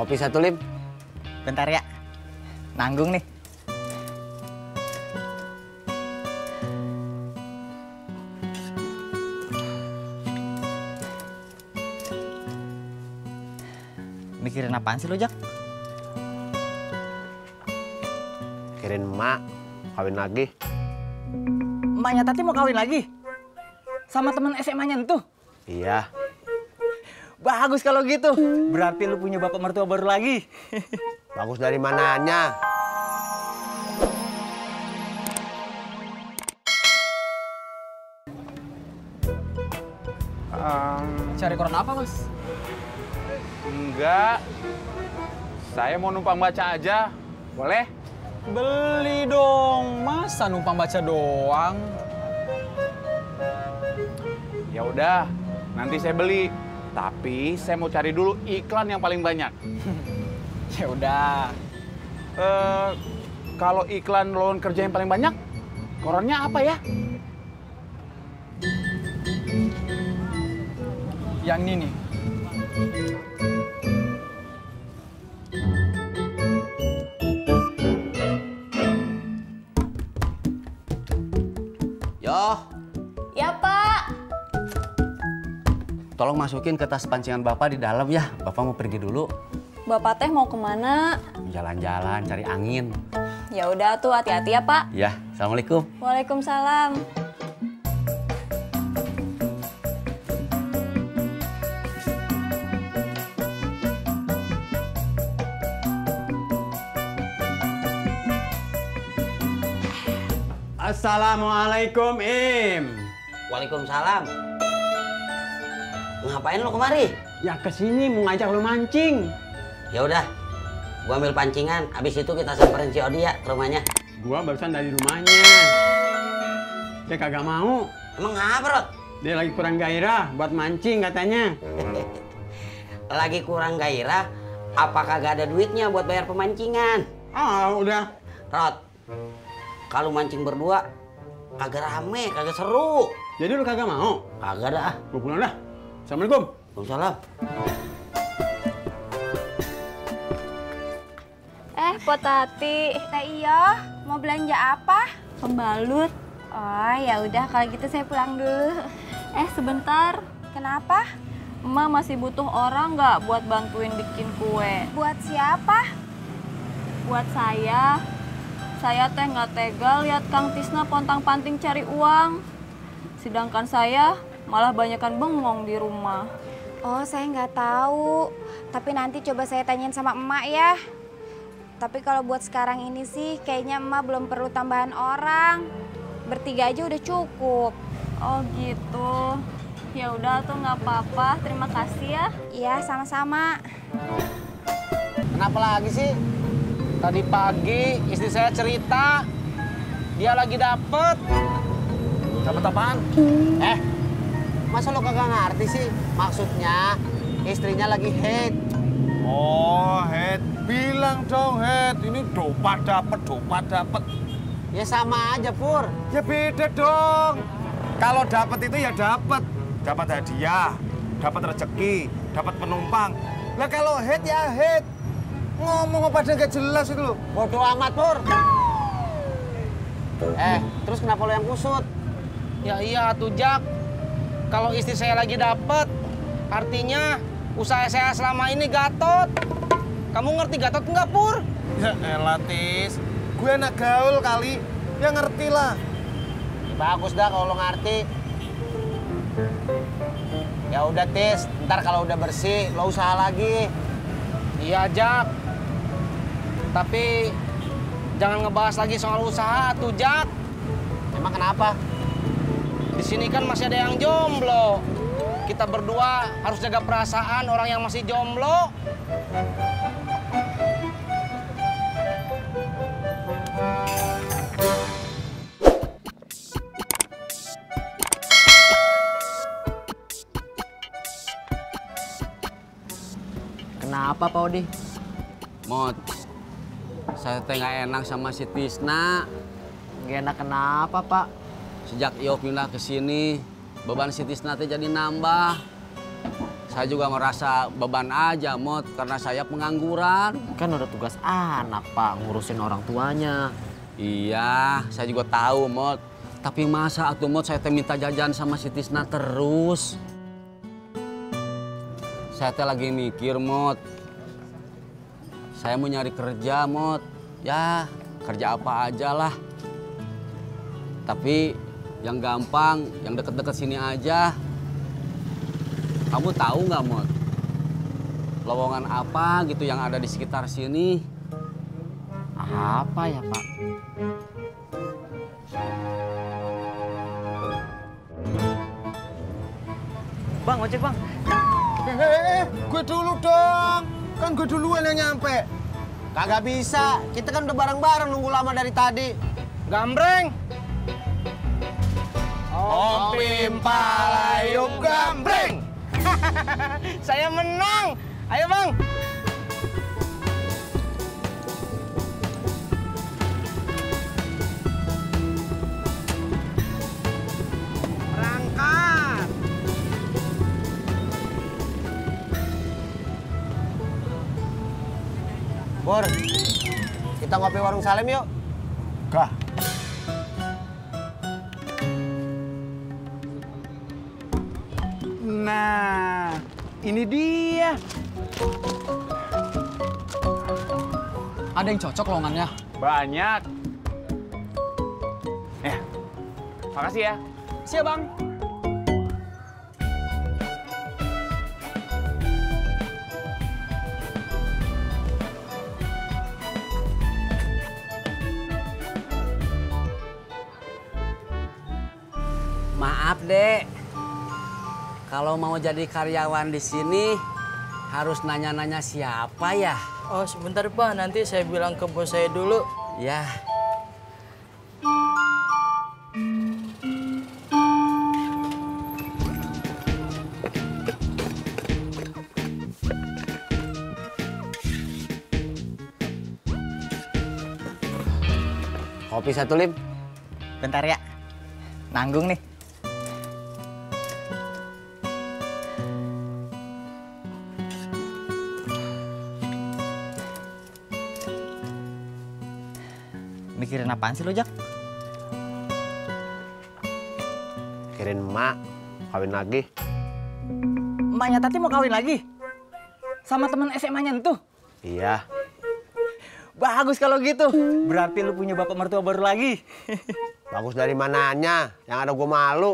Kopi satu, Lim. Bentar ya. Nanggung nih. Mikirin apaan sih lo, Jak? Kirin emak, kawin lagi. Emaknya Tati mau kawin lagi? Sama temen SMA-nya tuh? Iya. Bagus kalau gitu. Berarti lu punya bapak mertua baru lagi. Bagus dari mananya? Cari koran apa, Mas? Enggak. Saya mau numpang baca aja. Boleh? Beli dong. Masa numpang baca doang? Ya udah, nanti saya beli. Tapi saya mau cari dulu iklan yang paling banyak. Ya udah. Kalau iklan lowongan kerja yang paling banyak, korannya apa ya? Yang ini nih. Yo, Ya, Pak. tolong masukin ke tas pancingan Bapak di dalam ya. Bapak mau pergi dulu. Bapak teh mau kemana? Jalan-jalan, cari angin. Ya udah tuh, hati-hati ya, Pak. Ya, Assalamualaikum. Waalaikumsalam. Assalamualaikum, Im. Waalaikumsalam. Ngapain lo kemari? Ya kesini mau ngajak lu mancing. Ya udah, gua ambil pancingan. Abis itu kita samperin si Odi ya ke rumahnya. Gua barusan dari rumahnya. Dia kagak mau. Emang ngapa, Rod? Dia lagi kurang gairah buat mancing katanya. Lagi kurang gairah? Apa kagak ada duitnya buat bayar pemancingan? Ah, udah. Rod, kalau mancing berdua kagak rame, kagak seru. Jadi lu kagak mau? Kagak dah. Gua pulang dah. Assalamualaikum. Waalaikumsalam. Po Tati. Teh iya, mau belanja apa? Pembalut. Oh, ya udah kalau gitu saya pulang dulu. Sebentar. Kenapa? Emak masih butuh orang nggak buat bantuin bikin kue? Buat siapa? Buat saya. Saya teh nggak tega lihat Kang Tisna pontang-panting cari uang. Sedangkan saya malah banyakan bengong di rumah. Oh, saya nggak tahu. Tapi nanti coba saya tanyain sama emak ya. Tapi kalau buat sekarang ini sih kayaknya emak belum perlu tambahan orang. Bertiga aja udah cukup. Oh gitu. Ya udah tuh nggak apa-apa. Terima kasih ya. Iya, sama-sama. Kenapa lagi sih? Tadi pagi istri saya cerita dia lagi dapet. Dapet apaan? Masa lo kagak ngerti sih? Maksudnya istrinya lagi head. Oh, head. Bilang dong, head. Ini dopat dapet. Ya sama aja, Pur. Ya beda dong. Kalau dapet itu ya dapet. Dapat hadiah, dapat rezeki, dapat penumpang. Lah kalau head ya head. Ngomong apa aja nggak jelas itu lo. Bodoh amat, Pur. Terus kenapa lo yang kusut? Ya iya tuh, Jak. Kalau istri saya lagi dapet, artinya usaha saya selama ini gatot. Kamu ngerti gatot nggak, Pur? Ya elah, Tis. Gue anak gaul kali. Ya ngerti lah. Ya, bagus dah kalau lo ngerti. Ya udah, Tis. Ntar kalau udah bersih, lo usaha lagi. Iya, Jak. Tapi jangan ngebahas lagi soal usaha tuh, Jak. Emang kenapa? Di sini kan masih ada yang jomblo. Kita berdua harus jaga perasaan orang yang masih jomblo. Kenapa, Pak Odi? Mot, saya teh nggak enak sama si Tisna. Nggak enak kenapa, Pak? Sejak Iyo pindah ke sini, beban si Tisna teh jadi nambah. Saya juga merasa beban aja, Mot, karena saya pengangguran. Kan udah tugas anak, Pak, ngurusin orang tuanya. Iya, saya juga tahu, Mot. Tapi masa atuh, Mot, saya minta jajan sama si Tisna terus. Saya lagi mikir, Mot. Saya mau nyari kerja, Mot. Ya, kerja apa aja lah. Tapi yang gampang, yang deket-deket sini aja. Kamu tahu nggak, Mot? Lowongan apa gitu yang ada di sekitar sini? Apa ya, Pak? Bang, ojek bang. Gue dulu dong. Kan gue duluan yang nyampe. Kagak bisa, kita kan udah bareng-bareng nunggu lama dari tadi. Gambreng. Om Pimpalayup gambreng. Saya menang. Ayo bang. Berangkat. Bor, kita ngopi warung Salim yuk. Gah. Nah, ini dia. Ada yang cocok lowongannya? Banyak. Makasih ya. Siap, Bang. Maaf, Dek. Kalau mau jadi karyawan di sini harus nanya-nanya siapa ya? Oh, sebentar, Pak. Nanti saya bilang ke bos saya dulu. Ya. Kopi satu, Lim. Bentar ya. Nanggung nih. Mikirin apaan sih lo, Jak? Mikirin emak, kawin lagi. Emaknya Tati mau kawin lagi? Sama temen SMA-nya itu? Iya. Bagus kalau gitu. Berarti lu punya bapak mertua baru lagi. Bagus dari mananya? Yang ada gue malu.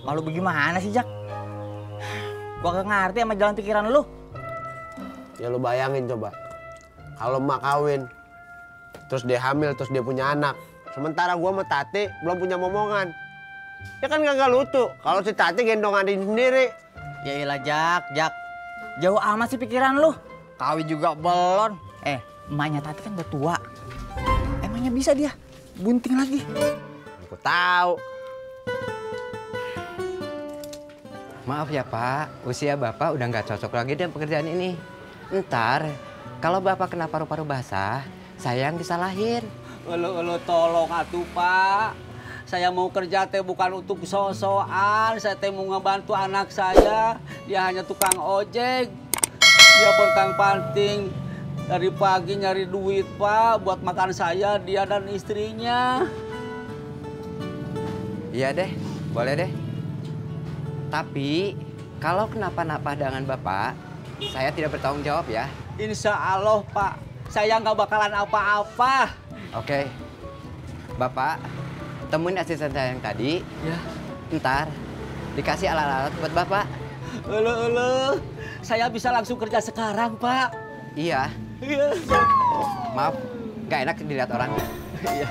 Malu bagaimana sih, Jak? Gua gak ngerti sama jalan pikiran lu. Ya lu bayangin coba. Kalau emak kawin, terus dia hamil, terus dia punya anak. Sementara gua sama Tati belum punya momongan. Ya kan kagak lucu kalau si Tati gendong adiknya sendiri. Ya iyalah, Jak. Jauh amat sih pikiran lu. Kawin juga belum. Emaknya Tati kan udah tua. Emangnya bisa dia bunting lagi? Aku tahu. Maaf ya Pak, usia Bapak udah nggak cocok lagi dengan pekerjaan ini. Ntar, kalau Bapak kena paru-paru basah, saya yang disalahin. Elu tolong atuh, Pak. Saya mau kerja teh bukan untuk so-soan. Saya teh mau ngebantu anak saya. Dia hanya tukang ojek. Dia pontang panting dari pagi nyari duit, Pak, buat makan saya, dia dan istrinya. Iya deh, boleh deh. Tapi kalau kenapa-napa dengan Bapak, saya tidak bertanggung jawab ya. Insya Allah, Pak. Saya nggak bakalan apa-apa. Oke. Bapak, temuin asisten saya yang tadi. Ya. Ntar dikasih alat-alat buat Bapak. Elu. Saya bisa langsung kerja sekarang, Pak. Iya. Iya. Maaf, nggak enak dilihat orang. Iya.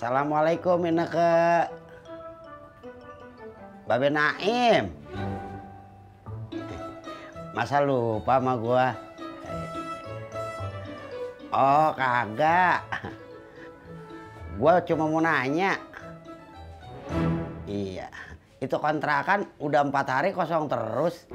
Assalamualaikum Ineke. Babe Naim. Masa lupa sama gua? Oh, kagak. Gua cuma mau nanya. Iya, itu kontrakan udah 4 hari kosong terus.